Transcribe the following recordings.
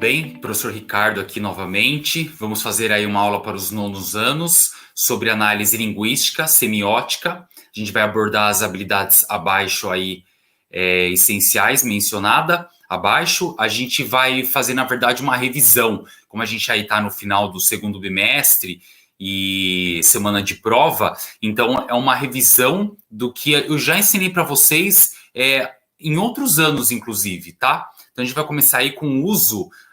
bem? Professor Ricardo aqui novamente. Vamos fazer aí uma aula para os nonos anos sobre análise linguística, semiótica. A gente vai abordar as habilidades abaixo aí, essenciais, mencionada abaixo. A gente vai fazer, na verdade, uma revisão. Como a gente aí está no final do segundo bimestre e semana de prova, então é uma revisão do que eu já ensinei para vocês em outros anos, inclusive, tá? Então a gente vai começar aí com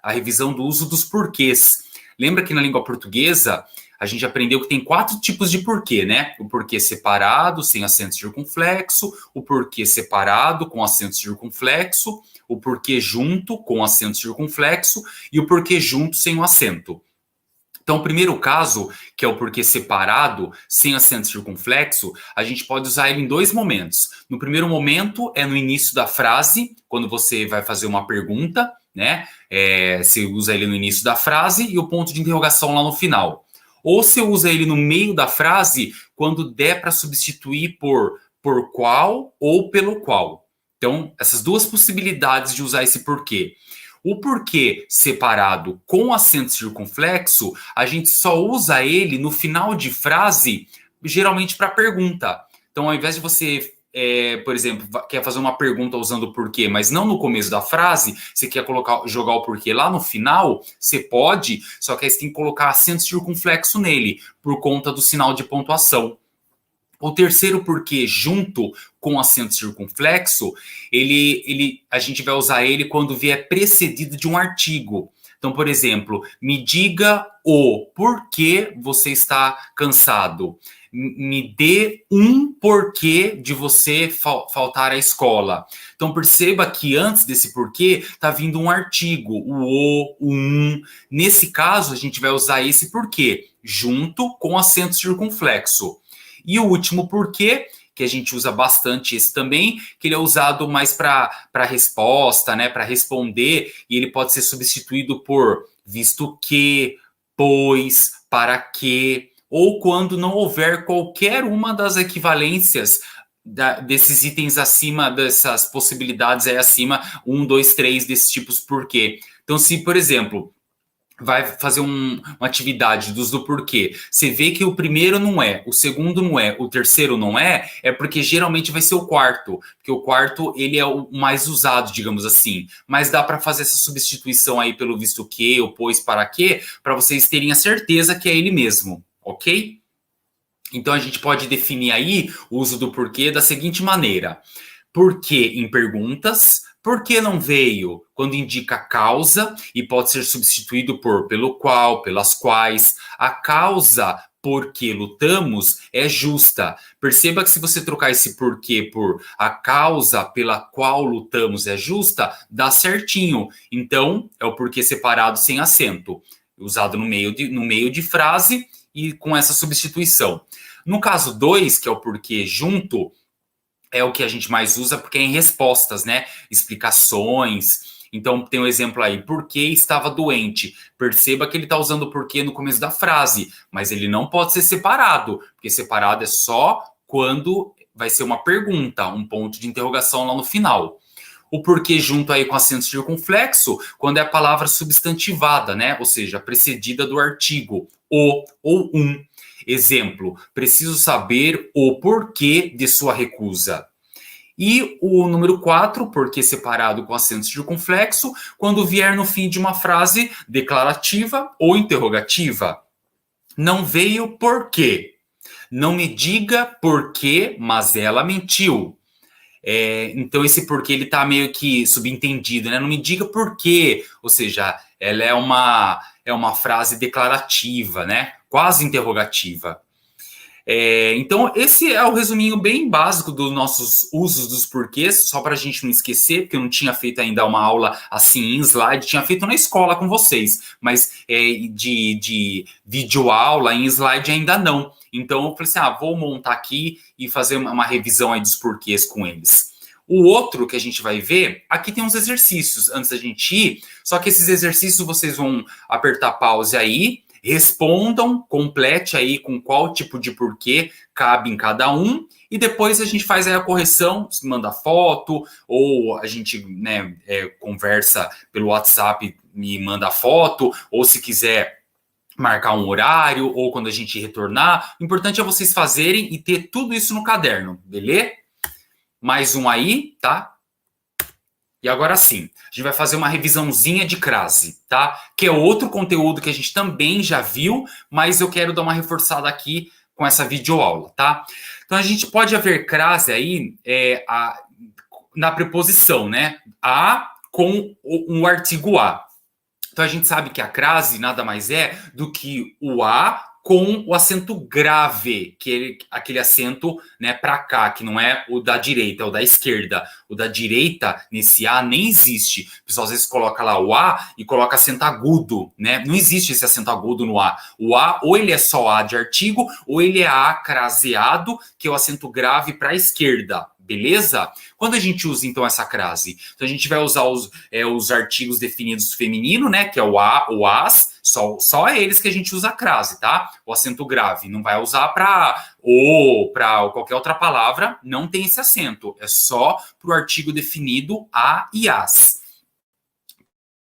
a revisão do uso dos porquês. Lembra que na língua portuguesa a gente aprendeu que tem 4 tipos de porquê, né? O porquê separado, sem acento circunflexo, o porquê separado, com acento circunflexo, o porquê junto, com acento circunflexo, e o porquê junto, sem o acento. Então, o primeiro caso, que é o porquê separado, sem acento circunflexo, a gente pode usar ele em 2 momentos. No primeiro momento, é no início da frase, quando você vai fazer uma pergunta, né? Você usa ele no início da frase e o ponto de interrogação lá no final. Ou você usa ele no meio da frase, quando der para substituir por qual ou pelo qual. Então, essas 2 possibilidades de usar esse porquê. O porquê separado com acento circunflexo, a gente só usa ele no final de frase, geralmente para pergunta. Então, ao invés de você, por exemplo, quer fazer uma pergunta usando o porquê, mas não no começo da frase, você quer jogar o porquê lá no final, você pode, só que aí você tem que colocar acento circunflexo nele, por conta do sinal de pontuação. O terceiro porquê, junto com acento circunflexo, a gente vai usar ele quando vier precedido de um artigo. Então, por exemplo, me diga o porquê você está cansado. Me dê um porquê de você faltar à escola. Então, perceba que antes desse porquê está vindo um artigo, o um. Nesse caso, a gente vai usar esse porquê, junto com acento circunflexo. E o último porquê, que a gente usa bastante esse também, que ele é usado mais para resposta, né, para responder, e ele pode ser substituído por visto que, pois, para que, ou quando não houver qualquer uma das equivalências desses itens acima, dessas possibilidades aí acima, 1, 2, 3 desses tipos porquê. Então, se, por exemplo, vai fazer uma atividade do porquê, você vê que o primeiro não é, o segundo não é, o terceiro não é porque geralmente vai ser o quarto, porque o quarto ele é o mais usado, digamos assim, mas dá para fazer essa substituição aí pelo visto que, o pois, para quê, para vocês terem a certeza que é ele mesmo, ok? Então a gente pode definir aí o uso do porquê da seguinte maneira: porquê em perguntas, por que não veio? Quando indica causa e pode ser substituído por pelo qual, pelas quais. A causa por que lutamos é justa. Perceba que se você trocar esse porquê por a causa pela qual lutamos é justa, dá certinho. Então, é o porquê separado sem acento, usado no meio de frase e com essa substituição. No caso 2, que é o porquê junto, é o que a gente mais usa porque é em respostas, né? Explicações. Então, tem um exemplo aí, por que estava doente? Perceba que ele está usando o porquê no começo da frase, mas ele não pode ser separado, porque separado é só quando vai ser uma pergunta, um ponto de interrogação lá no final. O porquê junto aí com acento circunflexo, quando é a palavra substantivada, né? Ou seja, precedida do artigo, o ou um. Exemplo, preciso saber o porquê de sua recusa. E o número 4, porquê separado com acento circunflexo, quando vier no fim de uma frase declarativa ou interrogativa. Não veio por quê? Não me diga por quê, mas ela mentiu. Então esse porquê ele está meio que subentendido, né? Não me diga por quê, ou seja, ela é uma frase declarativa, né? Quase interrogativa. Então esse é o resuminho bem básico dos nossos usos dos porquês, só para a gente não esquecer, porque eu não tinha feito ainda uma aula assim em slide, tinha feito na escola com vocês, mas de videoaula em slide ainda não. Então eu falei assim, vou montar aqui e fazer uma revisão aí dos porquês com eles. O outro que a gente vai ver, aqui tem uns exercícios antes da gente ir, só que esses exercícios vocês vão apertar pause aí, respondam, complete aí com qual tipo de porquê cabe em cada um, e depois a gente faz aí a correção, manda foto, ou a gente conversa pelo WhatsApp me manda a foto, ou se quiser marcar um horário, ou quando a gente retornar. O importante é vocês fazerem e ter tudo isso no caderno, beleza? Mais um aí, tá? E agora sim, a gente vai fazer uma revisãozinha de crase, tá? Que é outro conteúdo que a gente também já viu, mas eu quero dar uma reforçada aqui com essa videoaula, tá? Então a gente pode haver crase aí na preposição, né? A com um artigo a. Então a gente sabe que a crase nada mais é do que o a com o acento grave, que é aquele acento, né, para cá, que não é o da direita, é o da esquerda. O da direita, nesse A, nem existe. O pessoal às vezes coloca lá o A e coloca acento agudo, né? Não existe esse acento agudo no A. O A, ou ele é só A de artigo, ou ele é A craseado, que é o acento grave para a esquerda. Beleza? Quando a gente usa, então, essa crase? Então, a gente vai usar os artigos definidos feminino, né? Que é o a, o as, só eles que a gente usa a crase, tá? O acento grave. Não vai usar para o, para qualquer outra palavra, não tem esse acento. É só para o artigo definido a e as.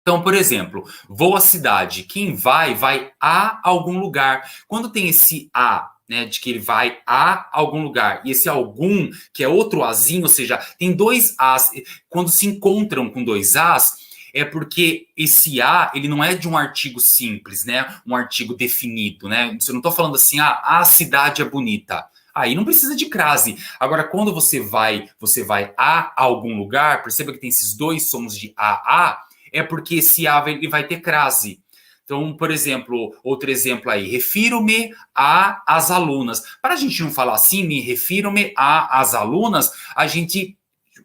Então, por exemplo, vou à cidade. Quem vai a algum lugar. Quando tem esse a, né, de que ele vai a algum lugar, e esse algum, que é outro azinho, ou seja, tem dois as, quando se encontram com dois as, é porque esse a, ele não é de um artigo simples, né, um artigo definido, né, eu não estou falando assim, a cidade é bonita, aí não precisa de crase. Agora, quando você vai a algum lugar, perceba que tem esses dois sons de a, é porque esse a ele vai ter crase. Então, por exemplo, outro exemplo aí, refiro-me às alunas. Para a gente não falar assim, me refiro-me às alunas, a gente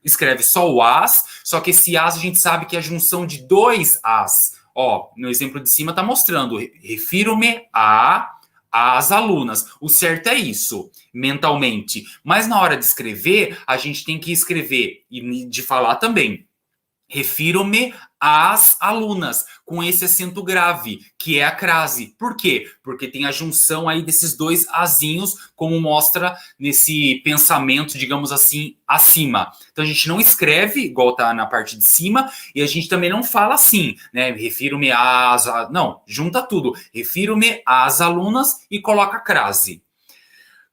escreve só o as, só que esse as a gente sabe que é a junção de dois as. Ó, no exemplo de cima está mostrando, refiro-me às alunas. O certo é isso, mentalmente. Mas na hora de escrever, a gente tem que escrever, e de falar também, refiro-me às alunas, com esse acento grave, que é a crase. Por quê? Porque tem a junção aí desses dois azinhos, como mostra nesse pensamento, digamos assim, acima. Então a gente não escreve igual tá na parte de cima, e a gente também não fala assim, né? Refiro-me às... Não, junta tudo. Refiro-me às alunas e coloca a crase.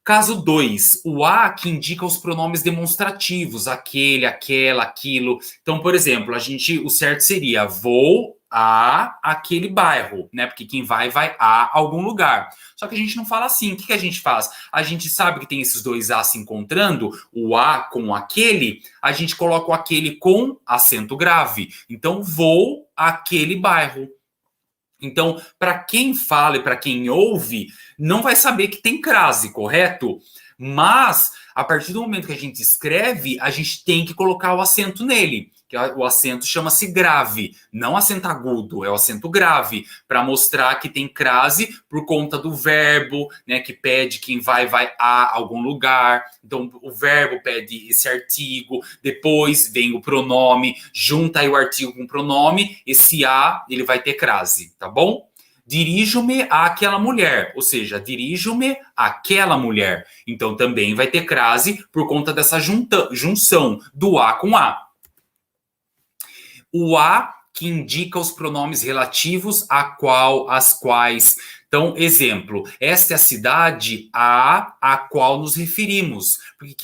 Caso 2, o a que indica os pronomes demonstrativos, aquele, aquela, aquilo. Então, por exemplo, o certo seria vou a aquele bairro, né? Porque quem vai a algum lugar. Só que a gente não fala assim. O que a gente faz? A gente sabe que tem esses dois a se encontrando, o a com aquele, a gente coloca o aquele com acento grave. Então, vou àquele bairro. Então, para quem fala e para quem ouve, não vai saber que tem crase, correto? Mas, a partir do momento que a gente escreve, a gente tem que colocar o acento nele. Que o acento chama-se grave, não acento agudo, é o acento grave, para mostrar que tem crase por conta do verbo, né, que pede quem vai a algum lugar. Então, o verbo pede esse artigo, depois vem o pronome, junta aí o artigo com o pronome, esse a, ele vai ter crase, tá bom? Dirijo-me àquela mulher, ou seja, dirijo-me àquela mulher. Então, também vai ter crase por conta dessa junção do a com a. O a que indica os pronomes relativos às quais. Então, exemplo, esta é a cidade a qual nos referimos. Porque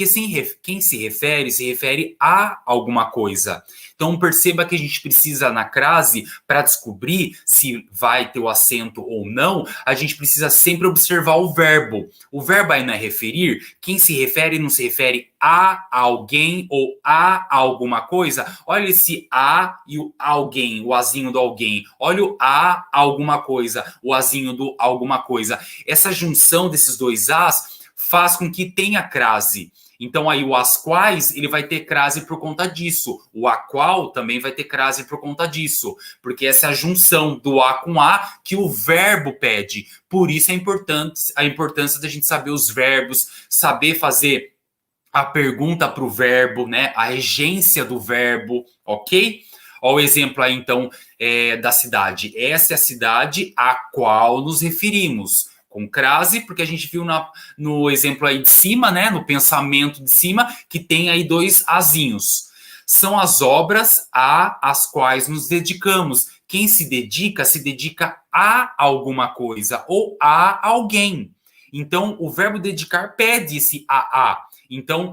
quem se refere a alguma coisa. Então, perceba que a gente precisa, na crase, para descobrir se vai ter o acento ou não, a gente precisa sempre observar o verbo. O verbo aí não é referir. Quem se refere não se refere a alguém ou a alguma coisa. Olha esse a e o alguém, o azinho do alguém. Olha o a alguma coisa, o azinho do alguma coisa. Essa junção desses dois as faz com que tenha crase. Então, aí, o as quais, ele vai ter crase por conta disso. O a qual também vai ter crase por conta disso. Porque essa é a junção do a com a que o verbo pede. Por isso a importância da gente saber os verbos, saber fazer a pergunta para o verbo, né? A regência do verbo, ok? Olha o exemplo aí, então, da cidade. Essa é a cidade a qual nos referimos. Com crase, porque a gente viu no exemplo aí de cima, né, no pensamento de cima, que tem aí dois azinhos. São as obras às quais nos dedicamos. Quem se dedica a alguma coisa ou a alguém. Então, o verbo dedicar pede esse a. Então,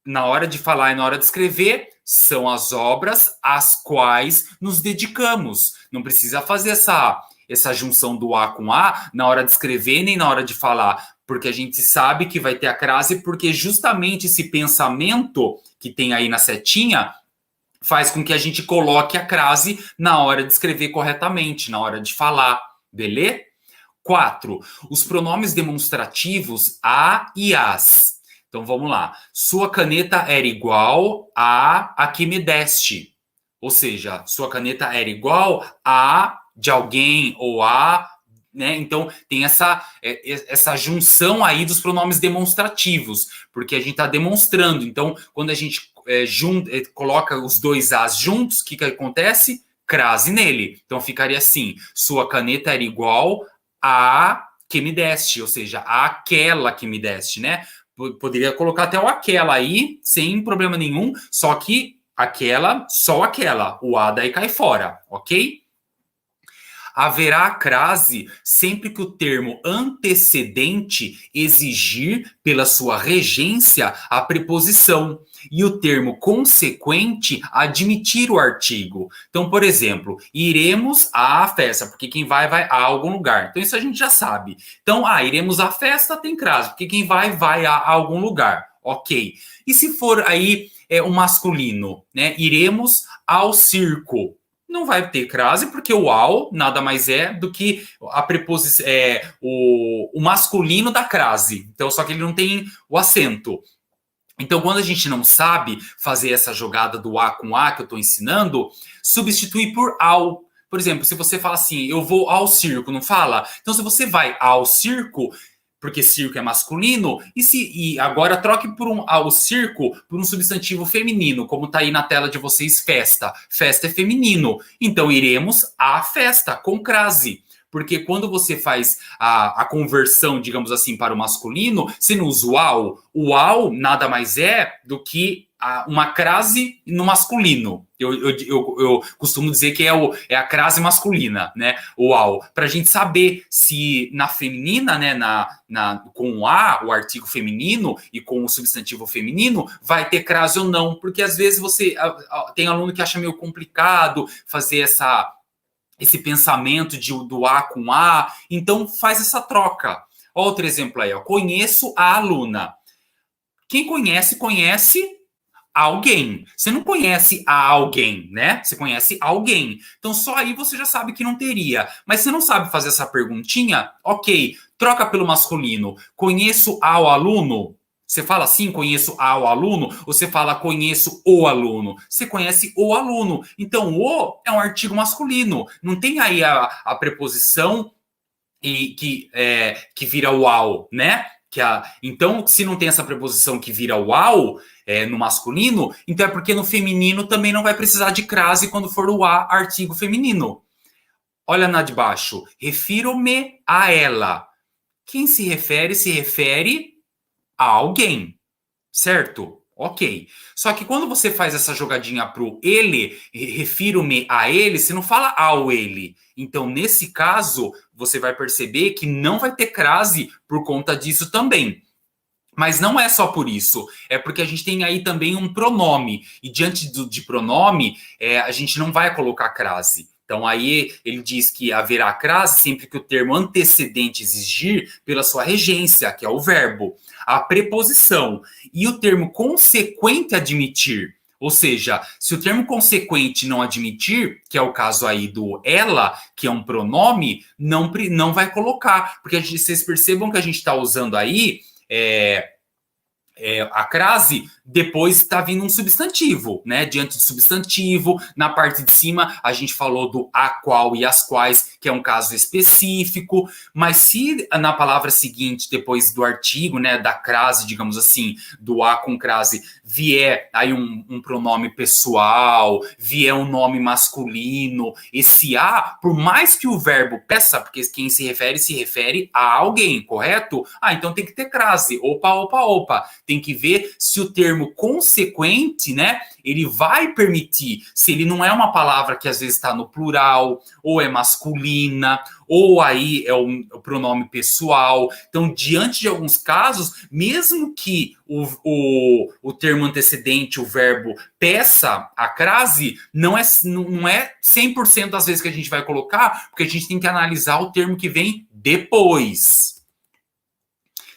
na hora de falar e na hora de escrever, são as obras às quais nos dedicamos. Não precisa fazer essa junção do a com a na hora de escrever nem na hora de falar, porque a gente sabe que vai ter a crase, porque justamente esse pensamento que tem aí na setinha faz com que a gente coloque a crase na hora de escrever corretamente, na hora de falar, beleza? 4. Os pronomes demonstrativos a e as. Então vamos lá. Sua caneta era igual a que me deste. Ou seja, sua caneta era igual a de alguém ou a, né? Então tem essa junção aí dos pronomes demonstrativos, porque a gente está demonstrando. Então, quando a gente coloca os dois as juntos, o que acontece? Crase nele. Então ficaria assim: sua caneta era igual a que me deste, ou seja, aquela que me deste, né? Poderia colocar até o aquela aí, sem problema nenhum, só que aquela, só aquela, o a daí cai fora, ok? Haverá a crase sempre que o termo antecedente exigir, pela sua regência, a preposição, e o termo consequente admitir o artigo. Então, por exemplo, iremos à festa, porque quem vai a algum lugar. Então, isso a gente já sabe. Então, iremos à festa tem crase, porque quem vai a algum lugar. Ok. E se for aí o masculino, né? Iremos ao circo. Não vai ter crase, porque o ao nada mais é do que a preposição, o masculino da crase. Então, só que ele não tem o acento. Então, quando a gente não sabe fazer essa jogada do a com a que eu estou ensinando, substitui por ao. Por exemplo, se você fala assim, eu vou ao circo, não fala? Então, se você vai ao circo, porque circo é masculino, e agora troque ao circo por um substantivo feminino, como está aí na tela de vocês, festa. Festa é feminino. Então, iremos à festa, com crase. Porque quando você faz a conversão, digamos assim, para o masculino, você não usa o ao. O ao nada mais é do que uma crase no masculino. Eu costumo dizer que é a crase masculina, né? O ao. Para a gente saber se na feminina, né, com o a, o artigo feminino, e com o substantivo feminino, vai ter crase ou não. Porque às vezes tem aluno que acha meio complicado fazer esse pensamento do A com A, então faz essa troca. Outro exemplo aí, ó. Conheço a aluna. Quem conhece alguém. Você não conhece a alguém, né? Você conhece alguém. Então só aí você já sabe que não teria. Mas você não sabe fazer essa perguntinha? Ok, troca pelo masculino. Conheço ao aluno? Você fala assim, conheço ao aluno, ou você fala conheço o aluno? Você conhece o aluno. Então, o é um artigo masculino. Não tem aí a preposição que vira o ao, né? Então, se não tem essa preposição que vira o ao no masculino, então é porque no feminino também não vai precisar de crase quando for o a, artigo feminino. Olha na de baixo. Refiro-me a ela. Quem se refere a alguém, certo? Ok. Só que quando você faz essa jogadinha pro ele, refiro-me a ele, você não fala ao ele. Então, nesse caso, você vai perceber que não vai ter crase por conta disso também. Mas não é só por isso, é porque a gente tem aí também um pronome, e diante de pronome, a gente não vai colocar crase. Então aí ele diz que haverá crase sempre que o termo antecedente exigir pela sua regência, que é o verbo, a preposição, e o termo consequente admitir. Ou seja, se o termo consequente não admitir, que é o caso aí do ela, que é um pronome, não vai colocar. Porque vocês percebam que a gente está usando aí a crase, depois está vindo um substantivo, né? Diante do substantivo, na parte de cima, a gente falou do a qual e as quais, que é um caso específico, mas se na palavra seguinte, depois do artigo, né, da crase, digamos assim, do a com crase, vier aí um pronome pessoal, vier um nome masculino, esse a, por mais que o verbo peça, porque quem se refere a alguém, correto? Então tem que ter crase, opa. tem que ver se o termo consequente, né, ele vai permitir, se ele não é uma palavra que às vezes está no plural, ou é masculina, ou aí é o pronome pessoal. Então, diante de alguns casos, mesmo que o termo antecedente, o verbo, peça a crase, não é 100% das vezes que a gente vai colocar, porque a gente tem que analisar o termo que vem depois.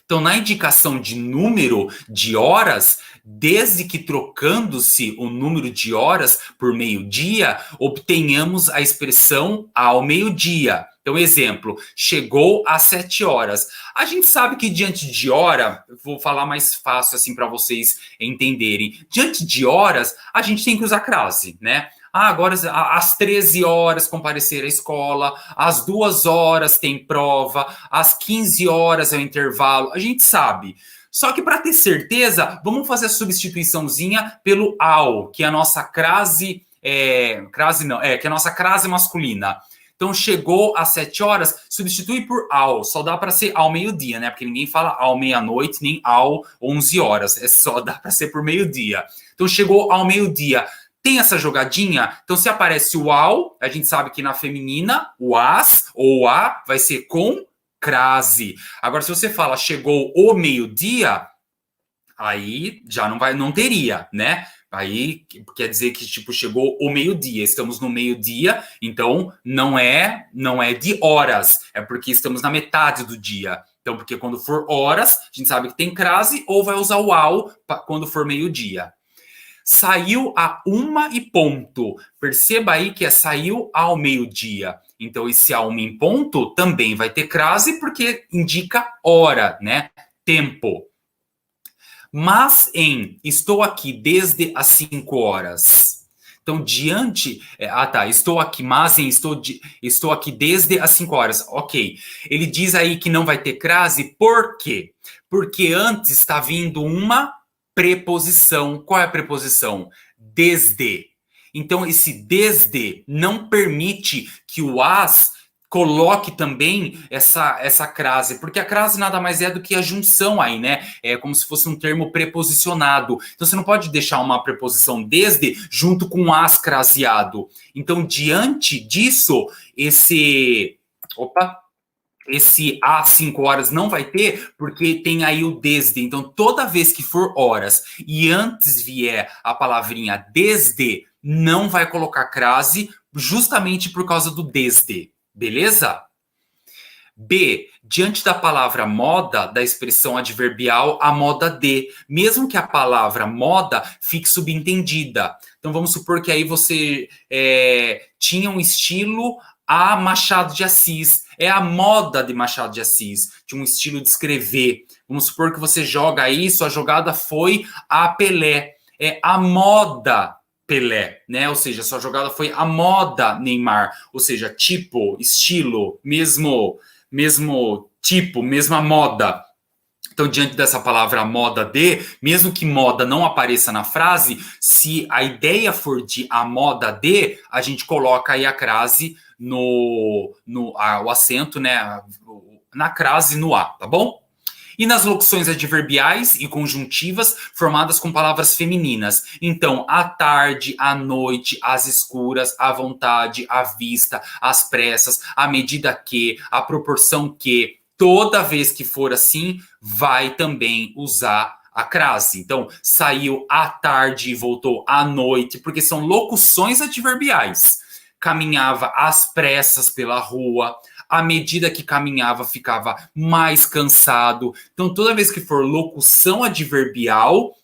Então, na indicação de número de horas, desde que trocando-se o número de horas por meio-dia, obtenhamos a expressão ao meio-dia. Então, exemplo, chegou às 7 horas. A gente sabe que diante de hora, vou falar mais fácil assim para vocês entenderem. Diante de horas, a gente tem que usar crase, né? Agora às 13 horas comparecer à escola, às 2 horas tem prova, às 15 horas é o intervalo, a gente sabe. Só que para ter certeza, vamos fazer a substituiçãozinha pelo ao, que é a nossa crase, que é a nossa crase masculina. Então, chegou às 7 horas, substitui por ao. Só dá para ser ao meio-dia, né? Porque ninguém fala ao meia-noite, nem ao 11 horas. Só dá para ser por meio-dia. Então, chegou ao meio-dia. Tem essa jogadinha? Então, se aparece o ao, a gente sabe que na feminina, o as ou o a vai ser com crase. Agora, se você fala chegou o meio-dia, aí já não teria, né? Aí quer dizer que tipo chegou o meio-dia, estamos no meio-dia, então não é de horas, é porque estamos na metade do dia. Então, porque quando for horas, a gente sabe que tem crase ou vai usar o ao quando for meio-dia. Saiu a 1 e ponto. Perceba aí que saiu ao meio-dia. Então, esse a 1 em ponto também vai ter crase porque indica hora, né? Tempo. Mas estou aqui desde as 5 horas. Então, estou aqui, mas estou aqui desde as 5 horas. Ok. Ele diz aí que não vai ter crase, por quê? Porque antes está vindo uma preposição. Qual é a preposição? Desde. Então, esse desde não permite que o as coloque também essa crase, porque a crase nada mais é do que a junção aí, né? É como se fosse um termo preposicionado. Então, você não pode deixar uma preposição desde junto com um as craseado. Então, diante disso, esse às 5 horas não vai ter, porque tem aí o desde. Então, toda vez que for horas e antes vier a palavrinha desde, não vai colocar crase, justamente por causa do desde. Beleza? B. Diante da palavra moda, da expressão adverbial, a moda de. Mesmo que a palavra moda fique subentendida. Então, vamos supor que aí você tinha um estilo a Machado de Assis. É a moda de Machado de Assis, de um estilo de escrever. Vamos supor que você joga aí, sua jogada foi a Pelé. É a moda Pelé, né? Ou seja, sua jogada foi a moda Neymar. Ou seja, tipo, estilo, mesmo tipo, mesma moda. Então, diante dessa palavra moda de, mesmo que moda não apareça na frase, se a ideia for de a moda de, a gente coloca aí a crase o acento, né, na crase no a, tá bom? E nas locuções adverbiais e conjuntivas formadas com palavras femininas. Então, à tarde, à noite, às escuras, à vontade, à vista, às pressas, à medida que, à proporção que, toda vez que for assim, vai também usar a crase. Então, saiu à tarde e voltou à noite, porque são locuções adverbiais. Caminhava às pressas pela rua, à medida que caminhava, ficava mais cansado. Então, toda vez que for locução adverbial,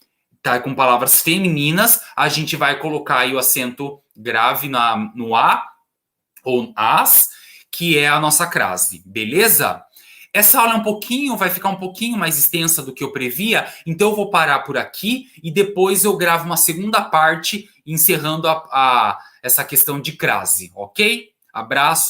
tá, com palavras femininas, a gente vai colocar aí o acento grave no a, ou as, que é a nossa crase, beleza? Essa aula vai ficar um pouquinho mais extensa do que eu previa, então eu vou parar por aqui e depois eu gravo uma segunda parte encerrando essa questão de crase, ok? Abraço.